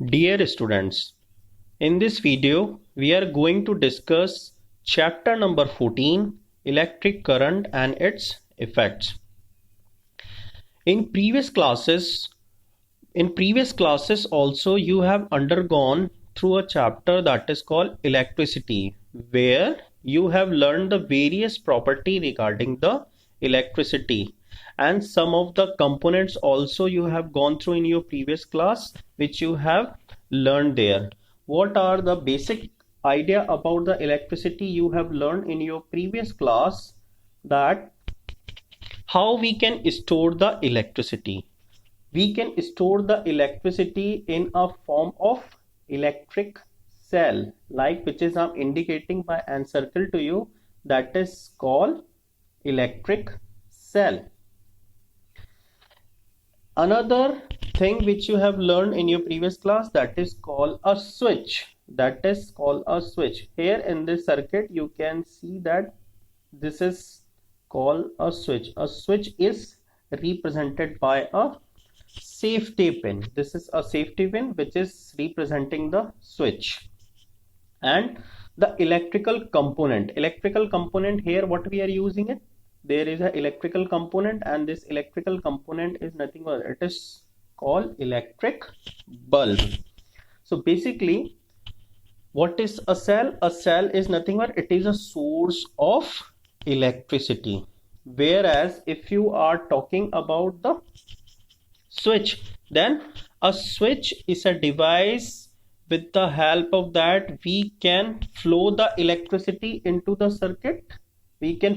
Dear students, in this video we are going to discuss chapter number 14, electric current and its effects. In previous classes also you have undergone through a chapter that is called electricity, where you have learned the various property regarding the electricity, and some of the components also you have gone through in your previous class, which you have learned there. What are the basic idea about the electricity you have learned in your previous class? That how we can store the electricity. We can store the electricity in a form of electric cell, like which is I'm indicating by an circle to you, that is called electric cell. Another thing which you have learned in your previous class, that is called a switch. Here in this circuit you can see that this is called a switch. A switch is represented by a safety pin. This is a safety pin which is representing the switch. And the electrical component here, what we are using it, there is an electrical component, and this electrical component is nothing but it is called electric bulb. So basically, what is a cell? A cell is nothing but it is a source of electricity. Whereas if you are talking about the switch, then a switch is a device with the help of that we can flow the electricity into the circuit. Or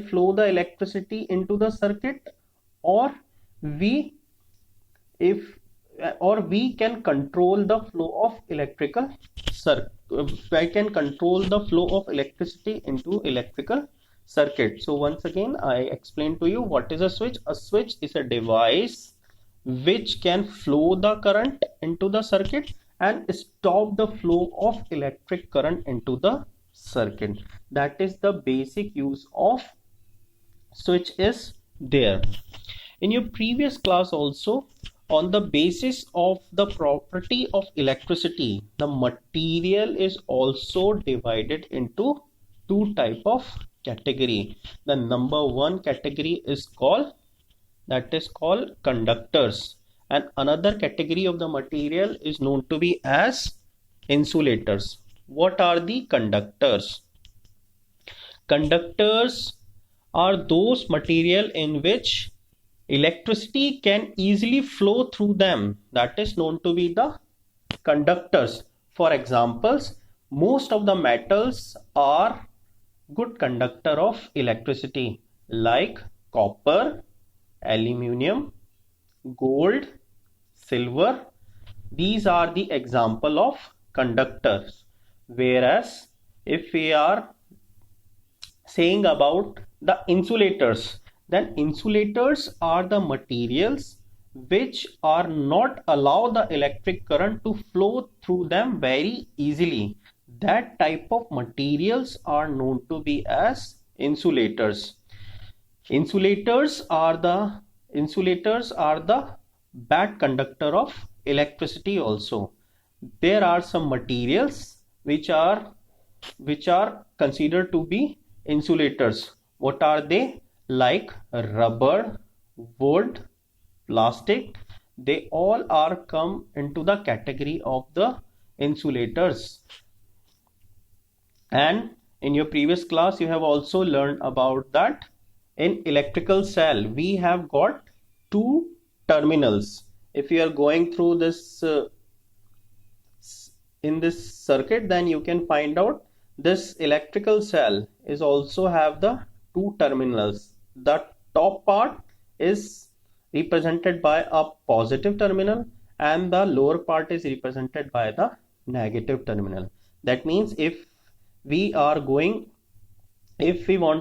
we can control the flow of electricity into electrical circuit. So once again I explain to you what is a switch. A switch is a device which can flow the current into the circuit and stop the flow of electric current into the circuit. That is the basic use of switch is there. In your previous class also, on the basis of the property of electricity, the material is also divided into two type of category. The number one category is called conductors, and another category of the material is known to be as insulators. What are the conductors? Conductors are those material in which electricity can easily flow through them, that is known to be the conductors. For examples, most of the metals are good conductor of electricity, like copper, aluminium, gold, silver. These are the example of conductors. Whereas if we are saying about the insulators, then insulators are the materials which are not allow the electric current to flow through them very easily. That type of materials are known to be as insulators. Insulators are the bad conductor of electricity also. There are some materials which are considered to be insulators. What are they? Like rubber, wood, plastic. They all are come into the category of the insulators. And in your previous class you have also learned about that in electrical cell we have got two terminals. If you are going through this in this circuit, then you can find out this electrical cell is also have the two terminals. The top part is represented by a positive terminal and the lower part is represented by the negative terminal. That means if we want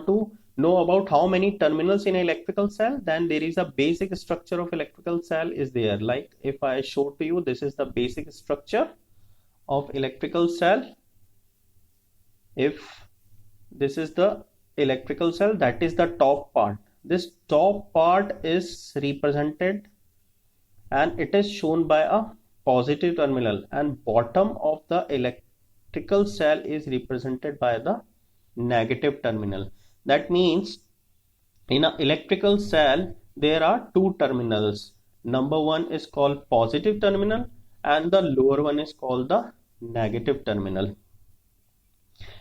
to know about how many terminals in an electrical cell, then there is a basic structure of electrical cell is there. Like if I show to you, this is the basic structure of electrical cell. If this is the electrical cell, that is the top part. This top part is represented and it is shown by a positive terminal, and bottom of the electrical cell is represented by the negative terminal. That means in an electrical cell there are two terminals. Number one is called positive terminal and the lower one is called the negative terminal.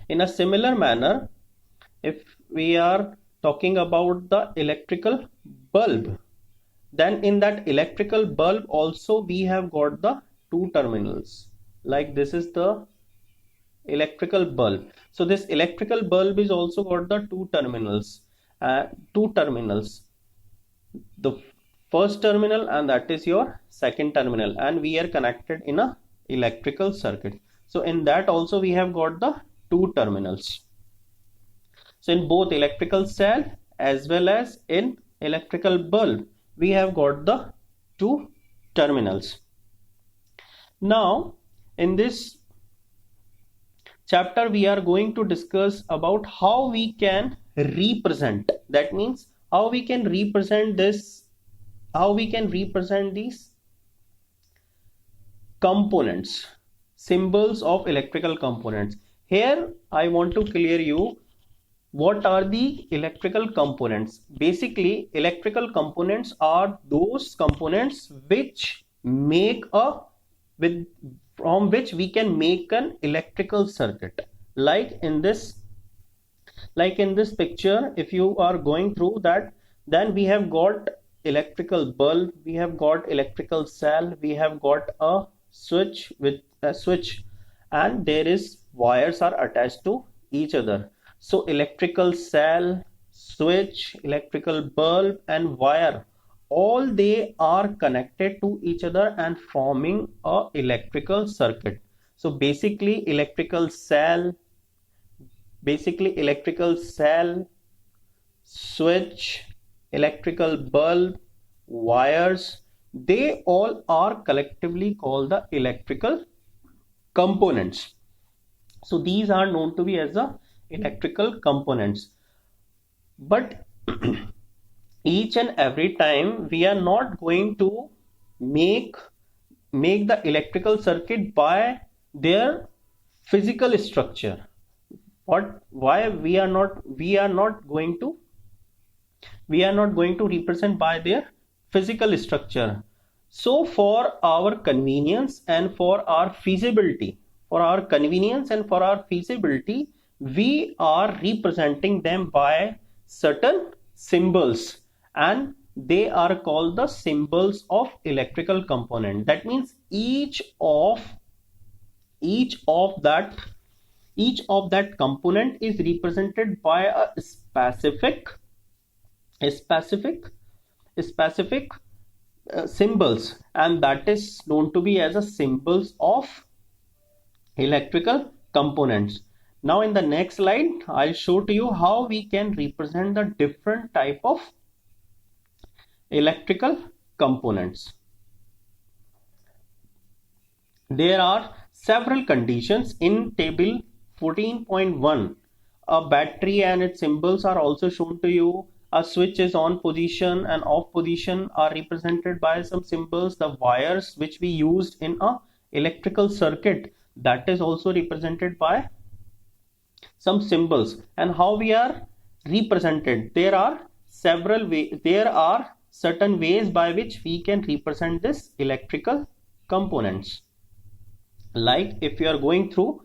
In a similar manner, if we are talking about the electrical bulb, then in that electrical bulb also we have got the two terminals. Like this is the electrical bulb. So this electrical bulb is also got the two terminals. The first terminal and that is your second terminal, and we are connected in a electrical circuit. So in that also we have got the two terminals. So in both electrical cell as well as in electrical bulb we have got the two terminals. Now in this chapter we are going to discuss about how we can represent, that means how we can represent these components, symbols of electrical components. Here I want to clear you what are the electrical components. Basically electrical components are those components which make from which we can make an electrical circuit. Like in this picture, if you are going through that, then we have got electrical bulb, we have got electrical cell, we have got a switch and there is wires are attached to each other. So electrical cell, switch, electrical bulb and wire, all they are connected to each other and forming a electrical circuit. So basically electrical cell, switch, electrical bulb, wires, they all are collectively called the electrical components. So these are known to be as the electrical components. But each and every time we are not going to make the electrical circuit by their physical structure. Why we are not going to represent by their physical structure? So for our convenience and for our feasibility, we are representing them by certain symbols, and they are called the symbols of electrical component. That means each of that component is represented by a specific symbols, and that is known to be as a symbols of electrical components. Now in the next slide I'll show to you how we can represent the different type of electrical components. There are several conditions in table 14.1. A battery and its symbols are also shown to you. A switch is on position and off position are represented by some symbols. The wires which we used in a electrical circuit, that is also represented by some symbols. And how we are represented, there are certain ways by which we can represent this electrical components. Like if you are going through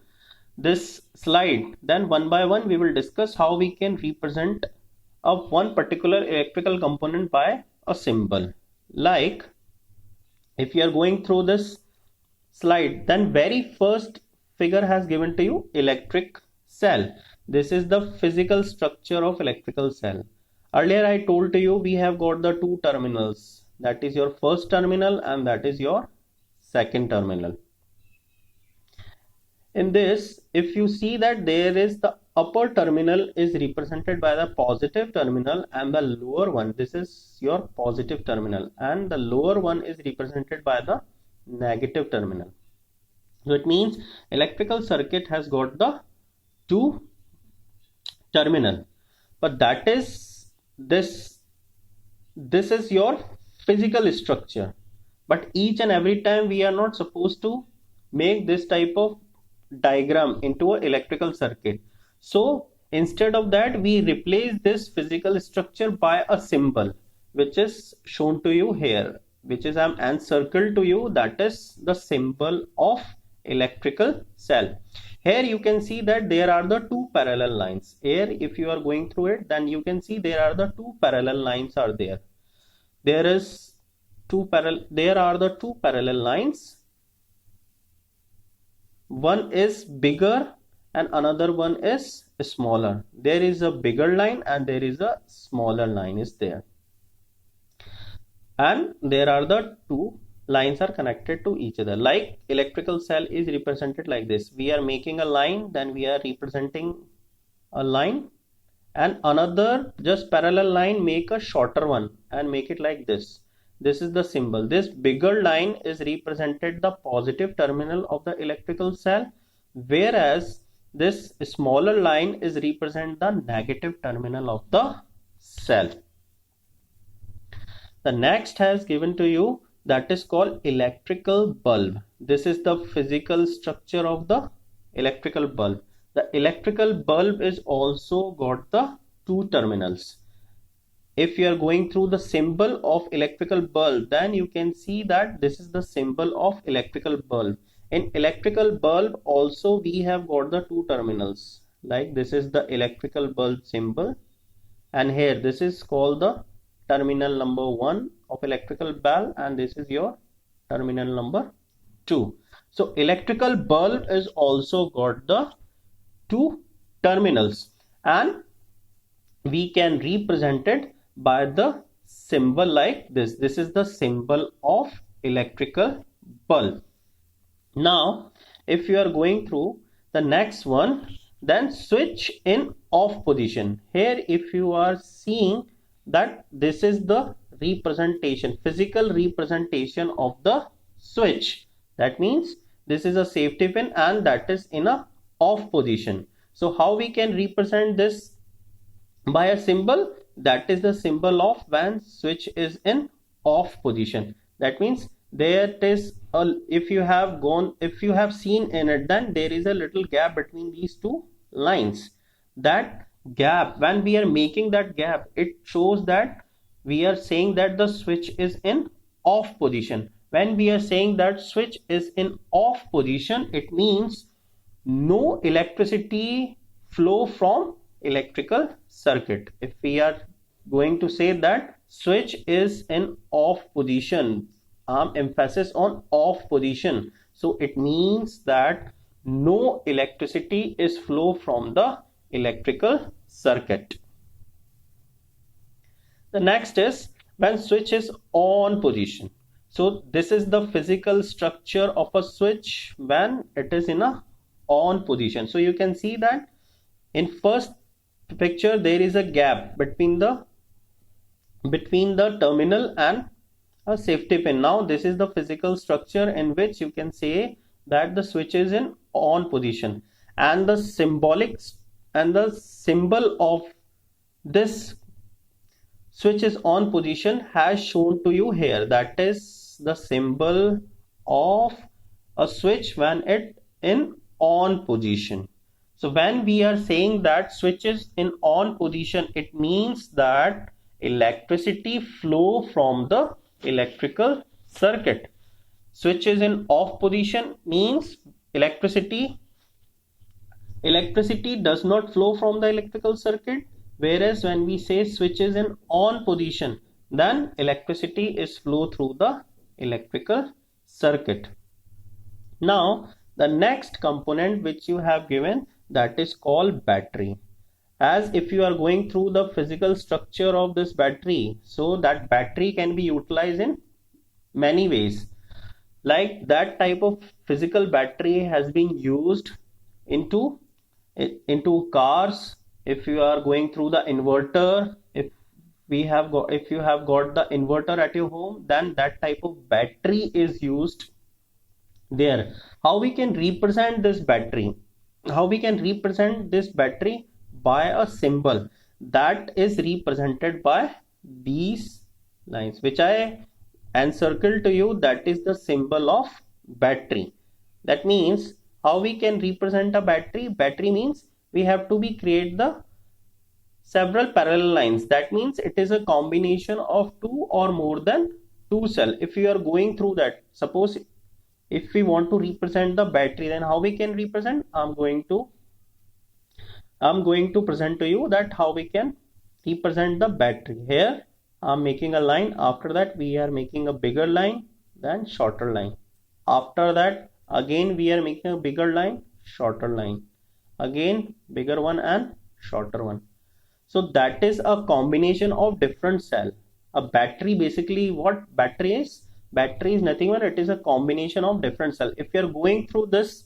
this slide, then one by one we will discuss how we can represent one particular electrical component by a symbol. Like if you are going through this slide, then very first figure has given to you electric cell. This is the physical structure of electrical cell. Earlier I told to you we have got the two terminals, that is your first terminal and that is your second terminal. In this, if you see that there is the upper terminal is represented by the positive terminal and the lower one, this is your positive terminal, and the lower one is represented by the negative terminal. So it means electrical circuit has got the two terminal, but that is this is your physical structure. but each and every time we are not supposed to make this type of diagram into an electrical circuit. So instead of that, we replace this physical structure by a symbol, which is shown to you here, which is I'm encircled to you, that is the symbol of electrical cell. Here you can see that there are the two parallel lines. Here if you are going through it, then you can see there are the two parallel lines are there. There are the two parallel lines. One is bigger and another one is smaller. There is a bigger line and there is a smaller line is there. And there are the two lines are connected to each other. Like electrical cell is represented like this. We are making a line, then we are representing a line, and another just parallel line, make a shorter one and make it like this. This is the symbol. This bigger line is represented the positive terminal of the electrical cell, whereas this smaller line is represent the negative terminal of the cell. The next has given to you, that is called electrical bulb. This is the physical structure of the electrical bulb. The electrical bulb is also got the two terminals. If you are going through the symbol of electrical bulb, then you can see that this is the symbol of electrical bulb. In electrical bulb also we have got the two terminals. Like this is the electrical bulb symbol, and here this is called the terminal number 1 of electrical bulb, and this is your terminal number 2. So electrical bulb is also got the two terminals, and we can represent it by the symbol like this. This is the symbol of electrical bulb. Now if you are going through the next one, then switch in off position. Here if you are seeing that this is the representation, physical representation of the switch. That means this is a safety pin and that is in a off position. So how we can represent this by a symbol? That is the symbol of when switch is in off position. That means there is a, if you have seen in it, then there is a little gap between these two lines. That gap, when we are making that gap, it shows that we are saying that the switch is in off position. When we are saying that switch is in off position, it means no electricity flow from electrical circuit. If we are going to say that switch is in off position, emphasis on off position, so it means that no electricity is flow from the electrical circuit. The next is when switch is on position. So this is the physical structure of a switch when it is in a on position. So you can see that in first picture there is a gap between the terminal and a safety pin. Now this is the physical structure in which you can say that the switch is in on position, and the symbolic and the symbol of this switch is on position has shown to you here. That is the symbol of a switch when it in on position. So when we are saying that switch is in on position, it means that electricity flow from the electrical circuit. Switch is in off position means electricity does not flow from the electrical circuit, whereas when we say switch is in on position, then electricity is flow through the electrical circuit. Now the next component which you have given, that is called battery. As if you are going through the physical structure of this battery, so that battery can be utilized in many ways. Like that type of physical battery has been used into cars. If you are going through the inverter, if you have got the inverter at your home, then that type of battery is used there. How we can represent this battery? By a symbol that is represented by these lines, which I and circle to you, that is the symbol of battery. That means how we can represent a battery? Battery means we have to create the several parallel lines. That means it is a combination of two or more than two cell. If you are going through that, suppose if we want to represent the battery, then how we can represent? I'm going to present to you that how we can represent the battery. Here I'm making a line. After that we are making a bigger line, then shorter line. After that again we are making a bigger line, shorter line, again bigger one and shorter one. So that is a combination of different cell. A battery, basically what battery is? Battery is nothing but it is a combination of different cell. If you are going through this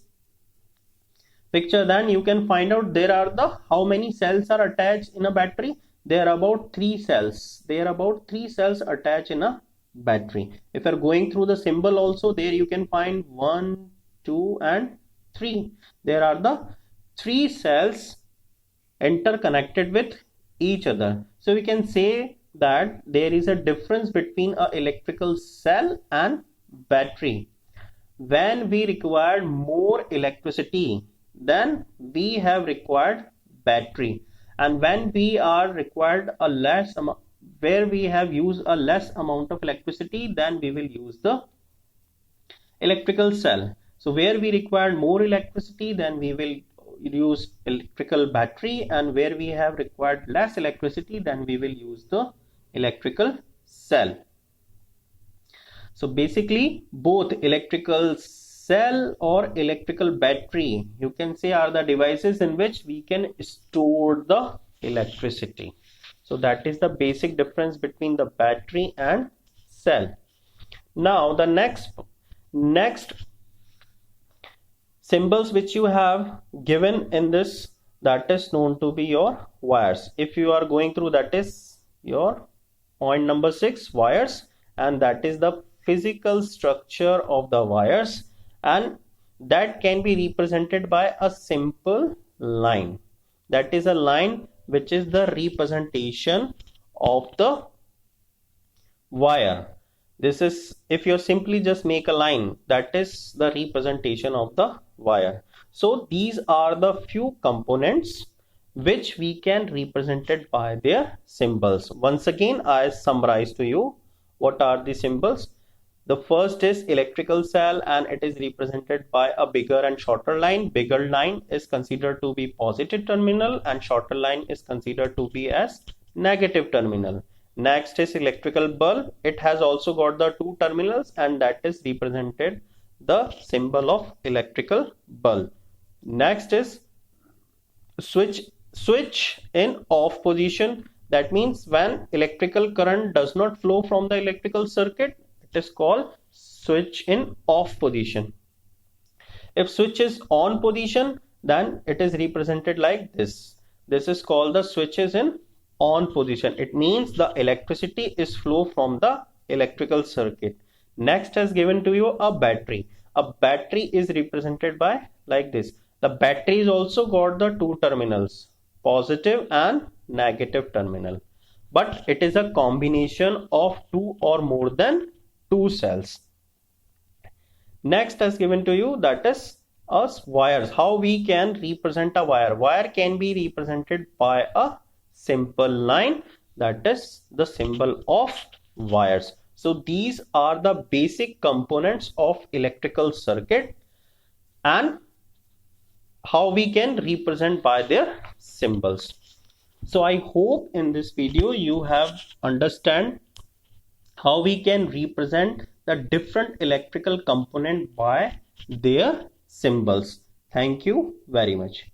picture, then you can find out there are how many cells are attached in a battery. There are about 3 cells. There are about 3 cells attached in a battery. If you are going through the symbol also, there you can find 1, 2 and 3. There are the 3 cells interconnected with each other. So we can say that there is a difference between an electrical cell and battery. When we require more electricity, then we have required battery, and when we are required a less amount, where we have used a less amount of electricity, then we will use the electrical cell. So where we require more electricity, then we will use electrical battery, and where we have required less electricity, then we will use the electrical cell. So basically both electrical cell or electrical battery, you can say, are the devices in which we can store the electricity. So that is the basic difference between the battery and cell. Now the next symbols which you have given in this, that is known to be your wires. If you are going through, that is your point number 6, wires, and that is the physical structure of the wires, and that can be represented by a simple line. That is a line which is the representation of the wire. This is, if you simply just make a line, that is the representation of the wire. So these are the few components which we can represent it by their symbols. Once again, I summarize to you what are the symbols. The first is electrical cell, and it is represented by a bigger and shorter line. Bigger line is considered to be positive terminal and shorter line is considered to be as negative terminal. Next is electrical bulb. It has also got the 2 terminals, and that is represented the symbol of electrical bulb. Next is switch in off position. That means when electrical current does not flow from the electrical circuit, it is called switch in off position. If switch is on position, then it is represented like this. This is called the switches in on position. It means the electricity is flow from the electrical circuit. Next has given to you a battery. A battery is represented by like this. The battery is also got the 2 terminals, positive and negative terminal, but it is a combination of 2 or more than 2 cells. Next has given to you, that is us wires. How we can represent a wire? Wire can be represented by a simple line, that is the symbol of wires. So these are the basic components of electrical circuit and how we can represent by their symbols. So I hope in this video you have understand how we can represent the different electrical component by their symbols. Thank you very much.